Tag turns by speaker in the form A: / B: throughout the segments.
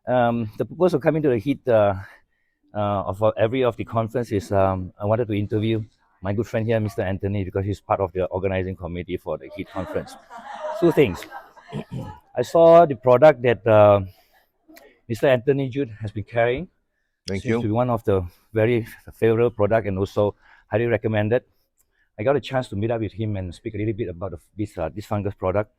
A: The purpose of coming to the HEAT of every of the conference is I wanted to interview my good friend here, Mr. Anthony, because he's part of the organizing committee for the HEAT conference. Two things. I saw the product that Mr. Anthony Jude has been carrying.
B: Thank
A: Seems to
B: you.
A: be one of the very favorable product and also highly recommended. I got a chance to meet up with him and speak a little bit about this fungus product.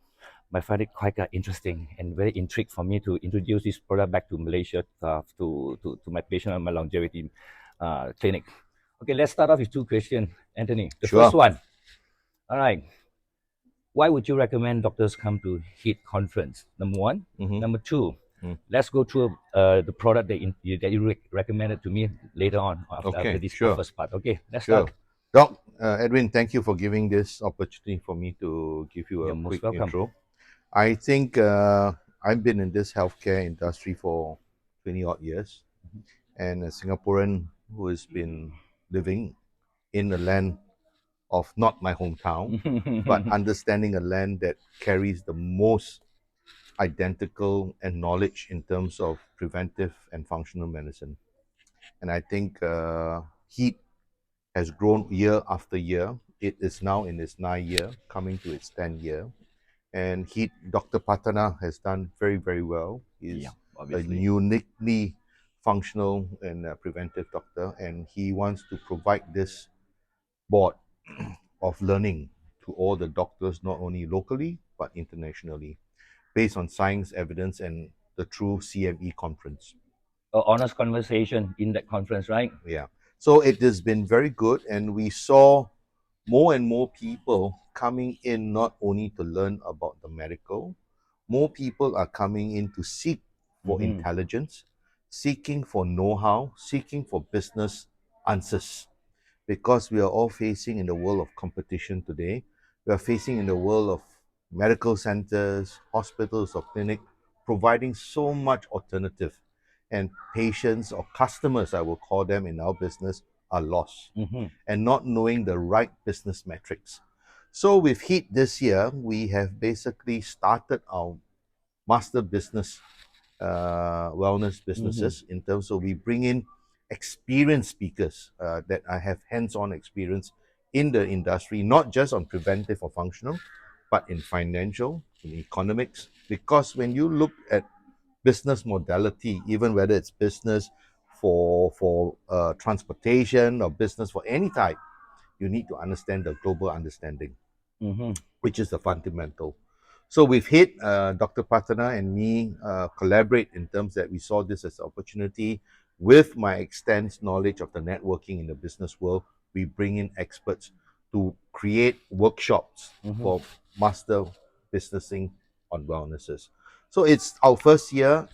A: I find it quite interesting and very intrigued for me to introduce this product back to Malaysia to my patient and my longevity clinic. Okay, let's start off with two questions, Anthony. The first
B: Sure.
A: one. All right. Why would you recommend doctors come to HEAT conference? Number one.
B: Mm-hmm.
A: Number two.
B: Mm.
A: Let's go through the product that you recommended to me later on after
B: Okay,
A: this
B: sure.
A: first part. Okay, let's
B: Sure.
A: start.
B: Doc, Edwin, thank you for giving this opportunity for me to give you
A: You're
B: a
A: most
B: quick
A: welcome.
B: intro. I think I've been in this healthcare industry for 20 odd years, and a Singaporean who has been living in a land of not my hometown, but understanding a land that carries the most identical and knowledge in terms of preventive and functional medicine. And I think HEAT has grown year after year. It is now in its 9th year, coming to its 10th year. And HEAT, Dr. Patana has done very, very well.
A: Yeah,
B: He's a
A: obviously.
B: uniquely functional and preventive doctor, and he wants to provide this board of learning to all the doctors, not only locally, but internationally, based on science, evidence, and the true CME conference.
A: Honest conversation in that conference, right?
B: Yeah. So it has been very good, and we saw more and more people coming in not only to learn about the medical, more people are coming in to seek for intelligence, seeking for know-how, seeking for business answers. Because we are all facing in the world of competition today, we are facing in the world of medical centers, hospitals, or clinic, providing so much alternative, and patients or customers, I will call them in our business, are lost and not knowing the right business metrics. So with HEAT this year, we have basically started our master business wellness businesses in terms of we bring in experienced speakers that I have hands-on experience in the industry, not just on preventive or functional, but in financial, in economics. Because when you look at business modality, even whether it's business for transportation or business for any type, you need to understand the global understanding, which is the fundamental. So we've hit Dr. Patana and me collaborate in terms that we saw this as an opportunity. With my extensive knowledge of the networking in the business world, we bring in experts to create workshops for master businessing on wellnesses. So it's our first year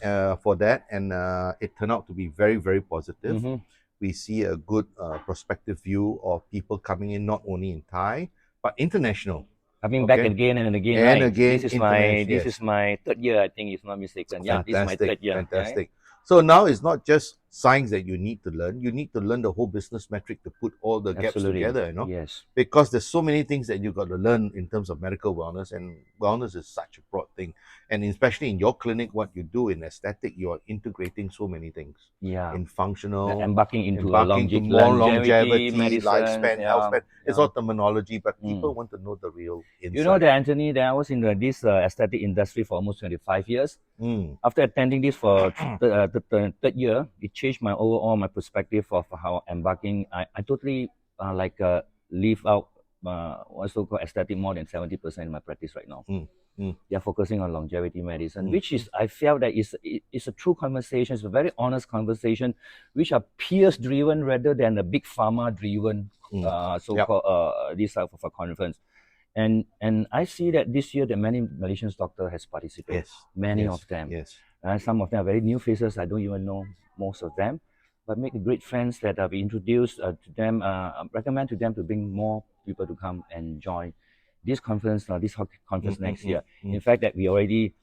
B: for that, and it turned out to be very, very positive. We see a good prospective view of people coming in not only in Thai but international.
A: Coming back
B: Okay,
A: again and again,
B: and
A: right?
B: again
A: This
B: international.
A: is
B: Yes,
A: my third year, I think, if not mistaken. Yeah, this is my
B: fantastic,
A: third year. Yeah.
B: fantastic. So now it's not just science that you need to learn. You need to learn the whole business metric to put all the gaps
A: Absolutely.
B: together,
A: Yes.
B: because there's so many things that you got to learn in terms of medical wellness, and wellness is such a broad thing. And especially in your clinic, what you do in aesthetic, you are integrating so many things
A: Yeah.
B: in functional,
A: Embarking into a
B: embarking to more
A: longevity
B: longevity,
A: medicine.
B: lifespan, health
A: Yeah.
B: span. It's
A: Yeah.
B: all terminology, but people
A: Mm.
B: want to know the real
A: You know
B: inside.
A: that, Anthony, that I was in this aesthetic industry for almost 25 years.
B: Mm.
A: After attending this for the third year, it changed my overall my perspective of how embarking. I totally leave out what's so-called aesthetic more than 70% in my practice right now.
B: Mm. Mm.
A: They are focusing on longevity medicine,
B: Mm.
A: which is I felt that it's a true conversation. It's a very honest conversation, which are peers driven rather than a big pharma driven
B: Yep.
A: so-called this type of a conference. And I see that this year that many Malaysian doctors has participated.
B: Yes.
A: Many
B: Yes.
A: of them.
B: Yes.
A: Some of them are very new faces. I don't even know most of them, but make great friends that I've introduced to them. Recommend to them to bring more people to come and join this conference. This conference next year. In fact, that we already,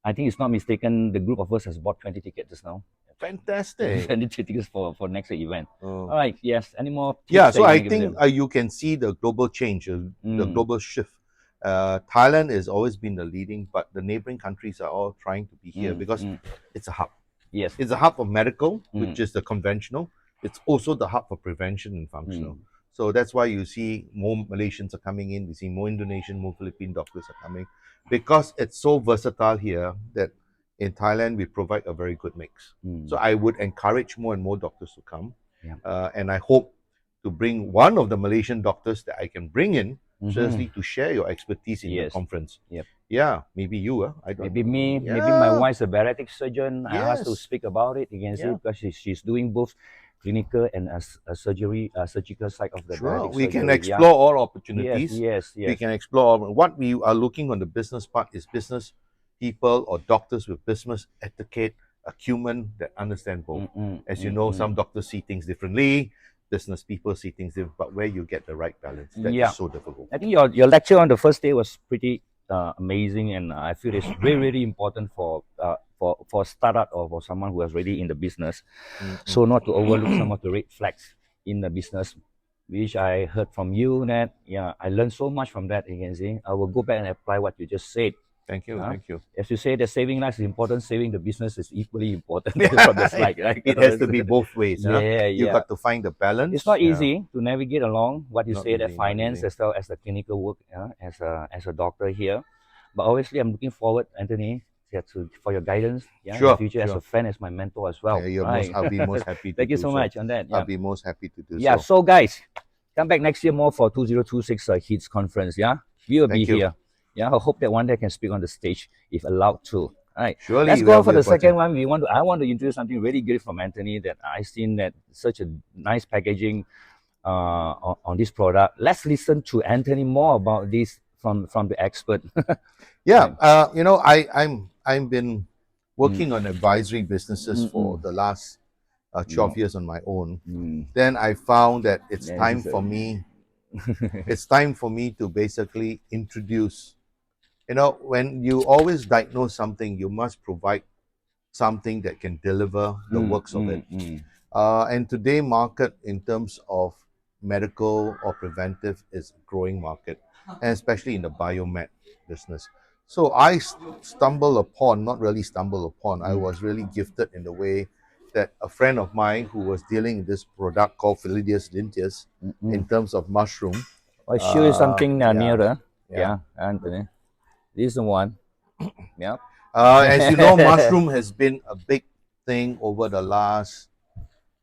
A: I think it's not mistaken. The group of us has bought 20 tickets just now.
B: Fantastic.
A: 20 tickets for next event.
B: Oh.
A: All right. Yes. Any more tips
B: Yeah,
A: that
B: so
A: you
B: I
A: want to give
B: think
A: them?
B: you can see the global change, the global shift. Thailand has always been the leading, but the neighboring countries are all trying to be here because it's a hub.
A: Yes.
B: It's a hub for medical,
A: Mm.
B: which is the conventional. It's also the hub for prevention and functional.
A: Mm.
B: So that's why you see more Malaysians are coming in. We see more Indonesian, more Philippine doctors are coming, because it's so versatile here that in Thailand we provide a very good mix.
A: Mm.
B: So I would encourage more and more doctors to come,
A: Yeah.
B: and I hope to bring one of the Malaysian doctors that I can bring in,
A: Mhm.
B: seriously, to share your expertise in the
A: Yes.
B: conference.
A: Yep.
B: Yeah, maybe you. I don't.
A: Maybe me,
B: Yeah.
A: maybe my wife's a bariatric surgeon. I asked to
B: Yes.
A: speak about it. You can see
B: Yeah.
A: because she's doing both clinical and a surgery, surgical side of the
B: Sure,
A: bariatric
B: we can
A: surgery.
B: explore all
A: Yes,
B: opportunities.
A: yes,
B: We
A: yes.
B: can explore what we are looking on the business part is business people or doctors with business etiquette, acumen that understand both.
A: Mm-mm,
B: As you know,
A: mm-mm.
B: some doctors see things differently, business people see things different, but where you get the right balance, that
A: Yeah.
B: is so difficult.
A: I think your lecture on the first day was pretty amazing, and I feel it's really really important for startup or for someone who is already in the business. So not to overlook some of the red flags in the business, which I heard from you. That yeah, I learned so much from that. You can see, I will go back and apply what you just said.
B: Thank you,
A: Huh?
B: thank you.
A: As you say that saving lives is important, saving the business is equally important from the slide, right?
B: It has to be both ways.
A: Yeah,
B: You
A: yeah.
B: got to find the balance.
A: It's not
B: Yeah.
A: easy to navigate along what you
B: Not
A: say, that
B: easy, not
A: finance
B: easy.
A: as well as the clinical work, as a doctor here. But obviously, I'm looking forward, Anthony, for your guidance. Yeah, in the
B: Sure,
A: future as
B: sure.
A: a friend, as my mentor as well.
B: Yeah,
A: Right.
B: I'll be most happy to
A: Thank you
B: do
A: so much on that. Yeah.
B: I'll be most happy to do
A: Yeah.
B: so.
A: So guys, come back next year more for 2026 HITS conference. Yeah, we will be
B: Thank you.
A: here. Yeah, I hope that one day I can speak on the stage if allowed to. All right.
B: Surely
A: Let's
B: you
A: go
B: will
A: on for
B: be a
A: the second
B: opportunity.
A: one. I want to introduce something really great from Anthony that I seen, that such a nice packaging on this product. Let's listen to Anthony more about this from the expert.
B: Yeah,
A: Right.
B: you know, I've been working on advisory businesses for the last 12 years on my own. Then I found that it's
A: Yeah,
B: time
A: this is
B: for me. It's time for me to basically introduce. You know, when you always diagnose something, you must provide something that can deliver the works of it. And today, market in terms of medical or preventive is a growing market, and especially in the biomed business. So I stumble upon, not really stumble upon, I was really gifted in the way that a friend of mine who was dealing with this product called Philidius linteus in terms of mushroom.
A: I'll show you something
B: yeah,
A: nearer.
B: yeah.
A: Yeah, Anthony. This is the one. Yeah.
B: As you know, mushroom has been a big thing over the last,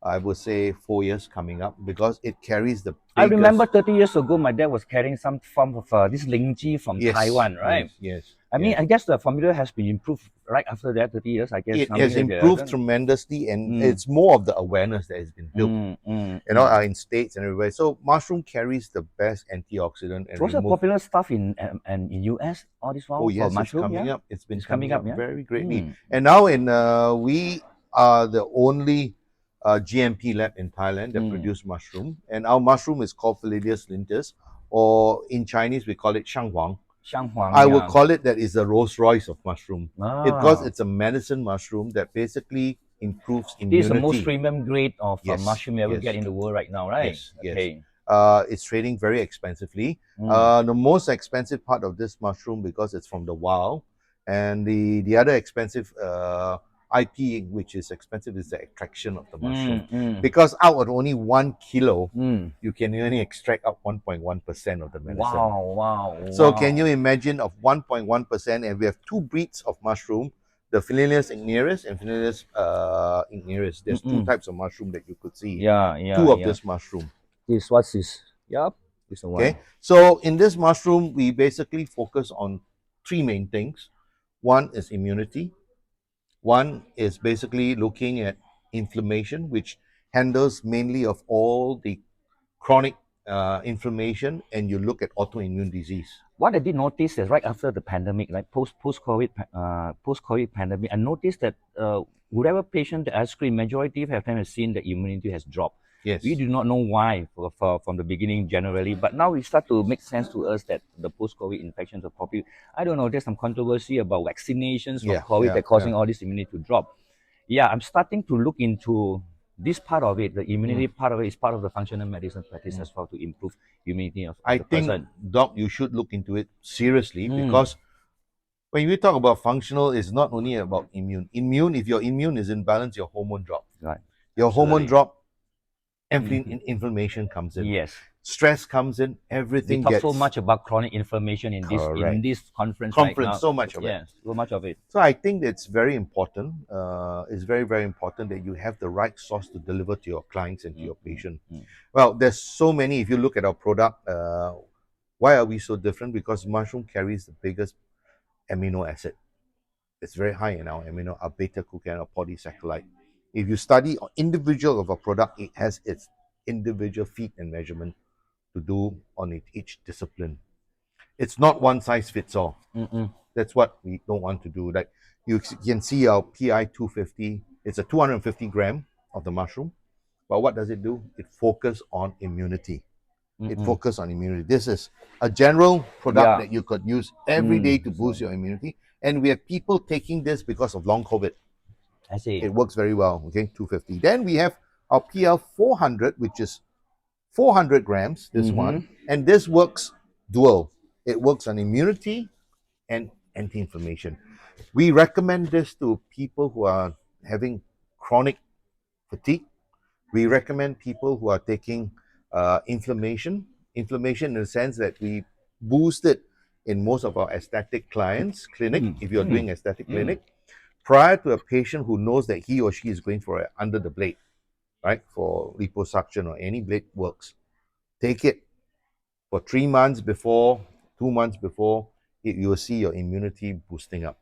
B: I would say, 4 years coming up, because it carries the biggest.
A: I remember 30 years ago, my dad was carrying some form of this Lingji from
B: Yes,
A: Taiwan, right?
B: Yes.
A: I mean,
B: yes.
A: I guess the formula has been improved right after that 30 years. I guess
B: It
A: something
B: has
A: like that,
B: improved
A: right?
B: tremendously, and
A: Mm.
B: it's more of the awareness that has been built, you know, in states and everywhere. So mushroom carries the best antioxidant and
A: What's the
B: remove.
A: popular stuff in US? All this while
B: Oh
A: for
B: yes, it's
A: mushroom,
B: coming
A: yeah?
B: up. It's been
A: It's coming
B: coming
A: up,
B: up
A: yeah?
B: very greatly.
A: Mm.
B: And now we are the only GMP lab in Thailand that produce mushroom, and our mushroom is called Philidius linteus, or in Chinese we call it shanghuang.
A: Shanghuang,
B: I would
A: yeah.
B: call it that is the Rolls Royce of mushroom, because
A: Ah.
B: it's a medicine mushroom that basically improves
A: This is the
B: immunity.
A: most premium grade of
B: Yes,
A: mushroom you ever
B: yes.
A: get in the world right now, right?
B: Yes, yes.
A: Okay.
B: It's trading very expensively.
A: Mm.
B: The most expensive part of this mushroom, because it's from the wild, and the other expensive IP, which is expensive, is the extraction of the mushroom. Because out of only 1 kilo, you can only extract out 1.1% of the medicine.
A: Wow.
B: So can you imagine, of 1.1%, and we have two breeds of mushroom, the Philelius ignius and Philelius ignius. There's two types of mushroom that you could see.
A: Yeah.
B: Two of this mushroom.
A: What's this? Yep. This one.
B: Okay. So in this mushroom, we basically focus on three main things. One is immunity. One is basically looking at inflammation, which handles mainly of all the chronic inflammation, and you look at autoimmune disease.
A: What I did notice is right after the pandemic, like post COVID pandemic, I noticed that whatever patient that I screen, majority of time has seen the immunity has dropped.
B: Yes.
A: We do not know why from the beginning generally, but now it start to make sense to us that the post-COVID infections are probably, I don't know, there's some controversy about vaccinations from COVID that causing all this immunity to drop. Yeah, I'm starting to look into this part of it. The immunity part of it is part of the functional medicine practice as well, to improve immunity of
B: I
A: the
B: think,
A: person.
B: Doc, you should look into it seriously, because when we talk about functional, it's not only about immune. If your immune is in balance, your hormone drop.
A: Right.
B: Your hormone
A: Absolutely.
B: drop,
A: Mhm.
B: inflammation comes in.
A: Yes.
B: Stress comes in.
A: We
B: Everything
A: talk
B: gets
A: so much about chronic inflammation in
B: correct.
A: this conference right now.
B: So much of it.
A: Yes, so much of it.
B: So I think it's very important. It's very, very important that you have the right sauce to deliver to your clients and to your patient. Well, there's so many. If you look at our product, why are we so different? Because mushroom carries the biggest amino acid. It's very high in our amino, our beta-glucan, our polysaccharide. If you study individual of a product, it has its individual feat and measurement to do on each discipline. It's not one size fits all. That's what we don't want to do. Like you can see our PI 250, it's a 250 gram of the mushroom. But what does it do? It focuses on immunity. It focuses on immunity. This is a general product that you could use every day to boost your immunity. And we have people taking this because of long COVID.
A: I see.
B: It works very well. Okay, 250. Then we have our PL 400, which is 400 grams, this one. And this works dual. It works on immunity and anti-inflammation. We recommend this to people who are having chronic fatigue. We recommend people who are taking inflammation in the sense that we boost it in most of our aesthetic clients clinic. If you're doing aesthetic clinic, prior to a patient who knows that he or she is going for under the blade, right, for liposuction or any blade works, take it for 3 months before, 2 months before, you will see your immunity boosting up.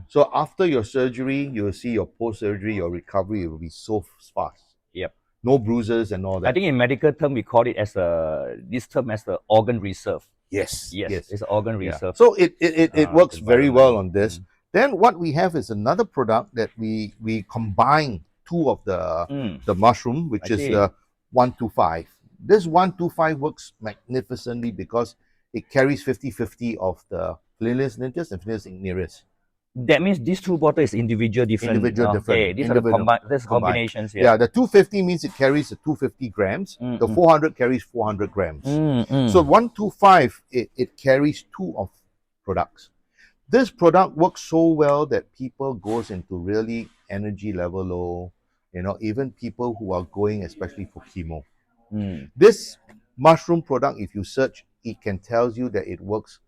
B: So after your surgery, you will see your post-surgery, your recovery will be so fast.
A: Yep.
B: No bruises and all that.
A: I think in medical term we call it as this term as the organ reserve.
B: Yes.
A: It's an organ reserve.
B: So it works very well on this. Then what we have is another product that we combine two of the mushroom, which is the 125. This 125 works magnificently because it carries 50-50 of the Philus nintis and Philus ignius.
A: That means these two bottles is individual different. Okay, these are the combinations here.
B: Yeah, the 250 means it carries the 250 grams. The 400 carries 400 grams. So 125, it carries two of products. This product works so well that people goes into really energy level low, even people who are going especially for chemo. This mushroom product, if you search, it can tell you that it works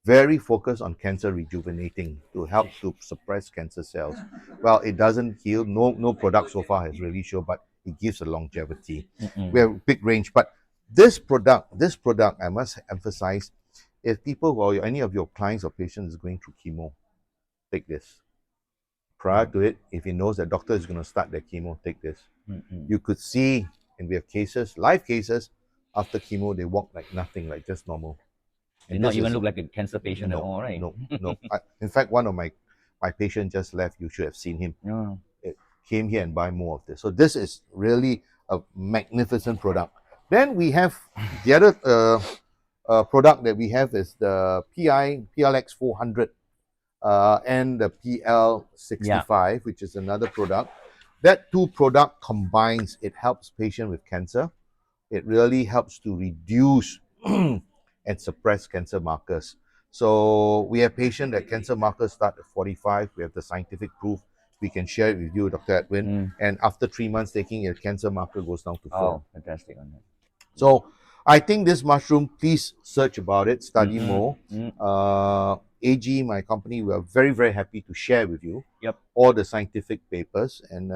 B: very focused on cancer rejuvenating to help to suppress cancer cells. Well, it doesn't heal. No product so far has really shown, but it gives a longevity. We have a big range, but this product, I must emphasize, if people or any of your clients or patients is going through chemo, take this. Prior to it, if he knows that doctor is going to start their chemo, take this. You could see, and we have cases, live cases, after chemo, they walk like nothing, like just normal.
A: Did not even look like a cancer patient at all, right?
B: No. In fact, one of my patients just left. You should have seen him. It came here and buy more of this. So this is really a magnificent product. Then we have the other product that we have is the PLX 400 and the PL65, which is another product. That two product combines, it helps patient with cancer. It really helps to reduce and suppress cancer markers. So we have patient that cancer markers start at 45. We have the scientific proof. We can share it with you, Dr. Edwin. And after 3 months taking, your cancer marker goes down to 4.
A: Oh, fantastic on that.
B: So I think this mushroom, please search about it, study more. AG, my company, we are very, very happy to share with you all the scientific papers and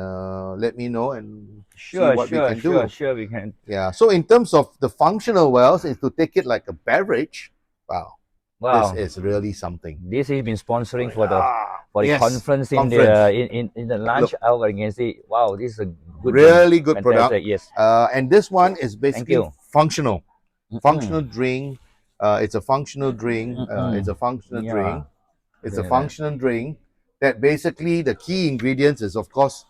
B: let me know and see what we can do.
A: Sure, we can.
B: Yeah. So in terms of the functional wells, is to take it like a beverage. Wow. This is really something.
A: This has been sponsoring for the conference in the lunch hour. You can see, wow, this is a good,
B: really good product.
A: Yes.
B: And this one is basically functional. Functional drink. It's a functional drink. It's a functional drink. It's a functional drink that basically the key ingredients is of course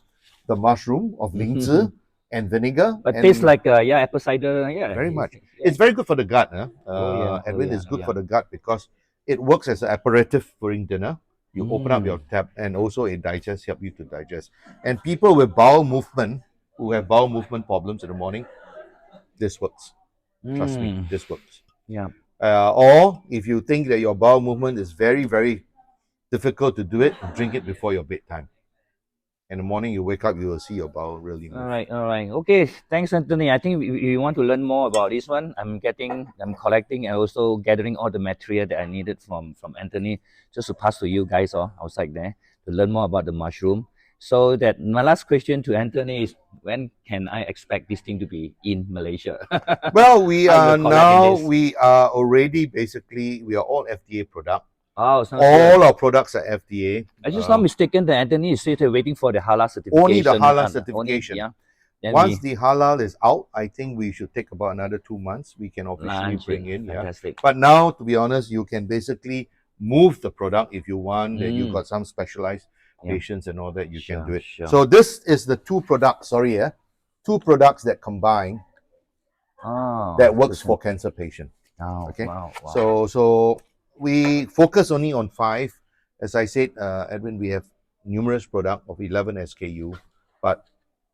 B: the mushroom of linzi and vinegar.
A: But tastes like apple cider. Yeah.
B: Very much. It's very good for the gut. Edwin is good for the gut because it works as an aperitif during dinner. You open up your tap and also it help you to digest. And people with bowel movement, who have bowel movement problems in the morning, this works. Trust me, this works.
A: Yeah.
B: Or if you think that your bowel movement is very, very difficult to do it, drink it before your bedtime. In the morning, you wake up, you will see your bowel really move.
A: All right. Okay, thanks, Anthony. I think we want to learn more about this one. I'm collecting and also gathering all the material that I needed from Anthony, just to pass to you guys outside there to learn more about the mushroom. So that my last question to Anthony is, when can I expect this thing to be in Malaysia?
B: Well, we
A: I will
B: are
A: collect
B: now,
A: this.
B: we are already basically, we are all FDA product.
A: Oh, sounds
B: All
A: good.
B: our products are FDA.
A: I just not mistaken that Anthony is still waiting for the halal certification.
B: Only the halal
A: Only,
B: certification.
A: yeah. Then
B: Once the halal is out, I think we should take about another 2 months. We can officially
A: launch
B: bring
A: it.
B: in. Yeah.
A: Fantastic.
B: But now, to be honest, you can basically move the product if you want. That you
A: Mm.
B: got some specialized
A: Yeah.
B: patients and all that. You can do it.
A: Sure.
B: So this is the two products. Sorry, two products that combine
A: Oh,
B: that works for cancer patient.
A: Oh,
B: Okay.
A: wow.
B: So we focus only on 5. As I said, Edwin, we have numerous products of 11 SKU, but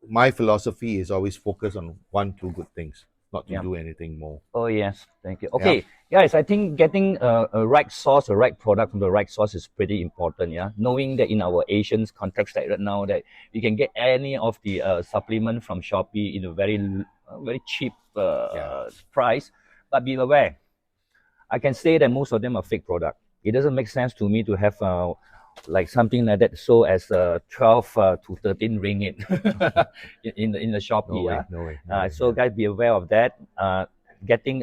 B: my philosophy is always focus on 1, 2 good things, not to
A: Yeah.
B: do anything more.
A: Oh yes, thank you. Okay, guys, I think getting a right source, a right product from the right source is pretty important. Yeah, knowing that in our Asian context right now that you can get any of the supplement from Shopee in a very cheap price, but be aware. I can say that most of them are fake product. It doesn't make sense to me to have like something like that sold as 12 to 13 ringgit in the Shopee.
B: No way.
A: So guys, be aware of that. Taking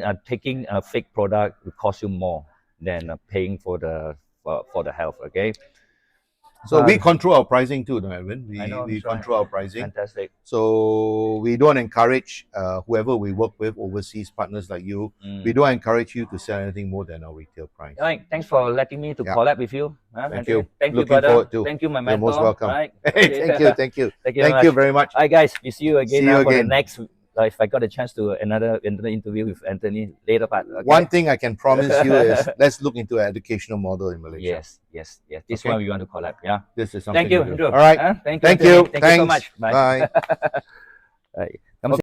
A: a fake product will cost you more than paying for the health. Okay.
B: So we control our pricing too, no, Edwin? We
A: that's right.
B: control our pricing.
A: Fantastic.
B: So we don't encourage whoever we work with, overseas partners like you, we don't encourage you to sell anything more than our retail price.
A: All right. Thanks for letting me to collab with you.
B: Thank you.
A: Thank you,
B: Looking
A: brother.
B: forward to.
A: Thank you, my
B: You're
A: mentor.
B: most welcome.
A: Right.
B: Thank you.
A: Thank you.
B: Thank you very much.
A: All right, guys. We see you again
B: See you
A: for the
B: again.
A: next. If I got a chance to another interview with Anthony later part. Okay?
B: One thing I can promise you is let's look into an educational model in Malaysia.
A: Yes. This one we want to collab. Yeah.
B: This is something.
A: Thank you,
B: we do.
A: Andrew.
B: All right.
A: Thank you.
B: Thank
A: Anthony.
B: you.
A: Thank you so
B: Thanks.
A: much.
B: Bye.
A: Bye.